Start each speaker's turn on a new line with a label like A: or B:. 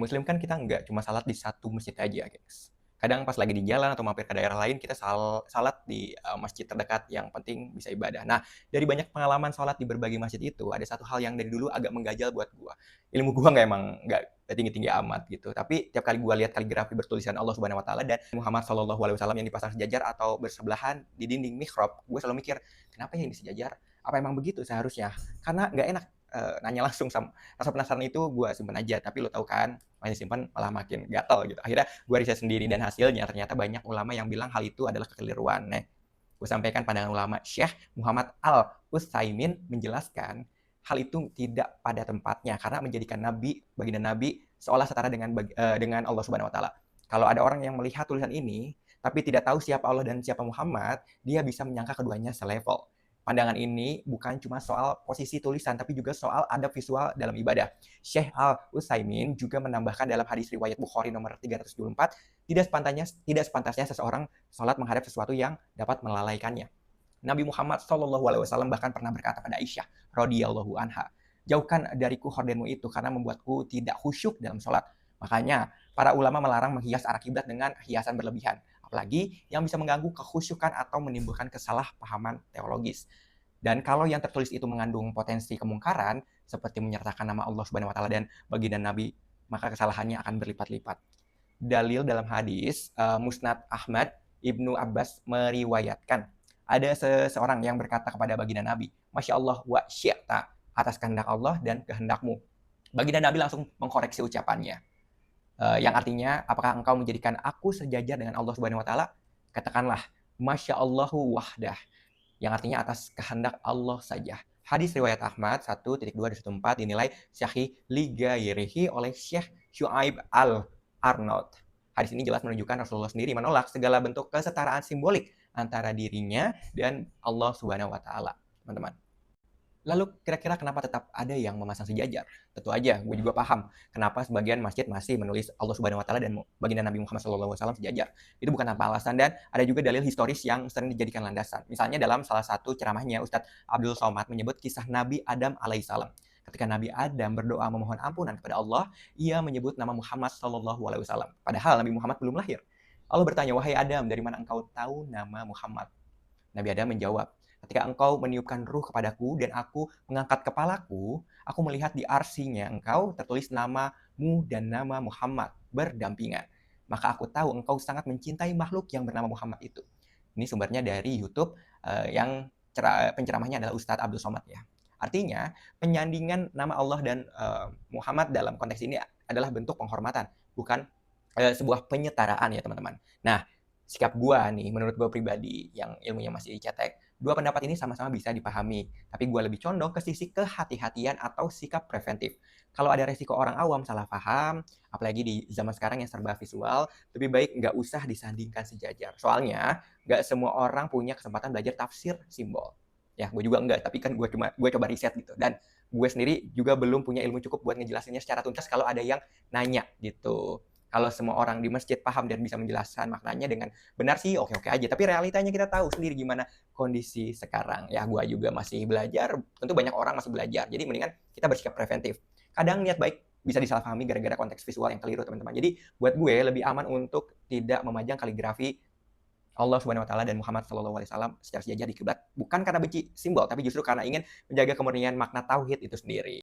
A: Muslim kan kita nggak cuma salat di satu masjid aja, guys. Kadang pas lagi di jalan atau mampir ke daerah lain, kita salat di masjid terdekat yang penting bisa ibadah. Nah, dari banyak pengalaman salat di berbagai masjid itu, ada satu hal yang dari dulu agak mengganjal buat gua. Ilmu gua nggak tinggi-tinggi amat gitu, tapi tiap kali gua lihat kaligrafi bertulisan Allah Subhanahu wa taala dan Muhammad sallallahu alaihi wasallam yang dipasang sejajar atau bersebelahan di dinding mihrab, gue selalu mikir, kenapa ya ini sejajar? Apa emang begitu seharusnya? Karena nggak enak nanya langsung sama rasa penasaran itu gue simpen aja, tapi lo tau kan, makin simpen malah makin gatel gitu. Akhirnya gue riset sendiri dan hasilnya ternyata banyak ulama yang bilang hal itu adalah kekeliruan. Nah, gue sampaikan pandangan ulama Syekh Muhammad Al-Utsaimin menjelaskan hal itu tidak pada tempatnya karena menjadikan baginda Nabi seolah setara dengan Allah Subhanahu wa taala. Kalau ada orang yang melihat tulisan ini tapi tidak tahu siapa Allah dan siapa Muhammad, dia bisa menyangka keduanya selevel. Pandangan ini bukan cuma soal posisi tulisan, tapi juga soal adab visual dalam ibadah. Syekh Al-Utsaimin juga menambahkan dalam hadis riwayat Bukhari nomor 324, tidak sepantasnya seseorang sholat menghadap sesuatu yang dapat melalaikannya. Nabi Muhammad SAW bahkan pernah berkata pada Aisyah radhiyallahu anha, jauhkan dariku hordenmu itu karena membuatku tidak khusyuk dalam sholat. Makanya para ulama melarang menghias arah kiblat dengan hiasan berlebihan, apalagi yang bisa mengganggu kekhusyukan atau menimbulkan kesalahpahaman teologis. Dan kalau yang tertulis itu mengandung potensi kemungkaran, seperti menyertakan nama Allah Subhanahu wa taala dan baginda Nabi, maka kesalahannya akan berlipat-lipat. Dalil dalam hadis Musnad Ahmad, Ibnu Abbas meriwayatkan ada seseorang yang berkata kepada baginda Nabi, Masya Allah wa syi'ta, atas kehendak Allah dan kehendakmu. Baginda Nabi langsung mengkoreksi ucapannya. Yang artinya, apakah engkau menjadikan aku sejajar dengan Allah Subhanahu wa taala? Katakanlah, Masya Allahu wahdah, yang artinya atas kehendak Allah saja. Hadis riwayat Ahmad 1.2-1.4 dinilai sahih li ghairihi oleh Syekh Syuaib Al-Arnaud. Hadis ini jelas menunjukkan Rasulullah sendiri menolak segala bentuk kesetaraan simbolik antara dirinya dan Allah Subhanahu wa taala, teman-teman. Lalu kira-kira kenapa tetap ada yang memasang sejajar? Tentu aja, gue juga paham kenapa sebagian masjid masih menulis Allah Subhanahu wa taala dan baginda Nabi Muhammad SAW sejajar. Itu bukan tanpa alasan dan ada juga dalil historis yang sering dijadikan landasan. Misalnya dalam salah satu ceramahnya Ustadz Abdul Somad menyebut kisah Nabi Adam alaihissalam. Ketika Nabi Adam berdoa memohon ampunan kepada Allah, ia menyebut nama Muhammad SAW. Padahal Nabi Muhammad belum lahir. Allah bertanya, wahai Adam, dari mana engkau tahu nama Muhammad? Nabi Adam menjawab, ketika engkau meniupkan ruh kepadaku dan aku mengangkat kepalaku, aku melihat di arsinya engkau tertulis namamu dan nama Muhammad berdampingan. Maka aku tahu engkau sangat mencintai makhluk yang bernama Muhammad itu. Ini sumbernya dari YouTube yang penceramahnya adalah Ustadz Abdul Somad ya. Artinya, penyandingan nama Allah dan Muhammad dalam konteks ini adalah bentuk penghormatan, bukan sebuah penyetaraan ya teman-teman. Nah, sikap gua nih, menurut gua pribadi yang ilmunya masih cetek, dua pendapat ini sama-sama bisa dipahami, tapi gue lebih condong ke sisi kehati-hatian atau sikap preventif. Kalau ada resiko orang awam salah paham, apalagi di zaman sekarang yang serba visual, lebih baik nggak usah disandingkan sejajar. Soalnya, nggak semua orang punya kesempatan belajar tafsir simbol. Ya, gue juga enggak, tapi kan gue coba riset gitu. Dan gue sendiri juga belum punya ilmu cukup buat ngejelasinnya secara tuntas kalau ada yang nanya gitu. Kalau semua orang di masjid paham dan bisa menjelaskan maknanya dengan benar sih oke-oke aja. Tapi realitanya kita tahu sendiri gimana kondisi sekarang. Ya, gue juga masih belajar. Tentu banyak orang masih belajar. Jadi mendingan kita bersikap preventif. Kadang niat baik bisa disalahpahami gara-gara konteks visual yang keliru, teman-teman. Jadi buat gue lebih aman untuk tidak memajang kaligrafi Allah Subhanahu wa taala dan Muhammad sallallahu alaihi wasallam secara sejajar di kiblat. Bukan karena benci simbol, tapi justru karena ingin menjaga kemurnian makna tauhid itu sendiri.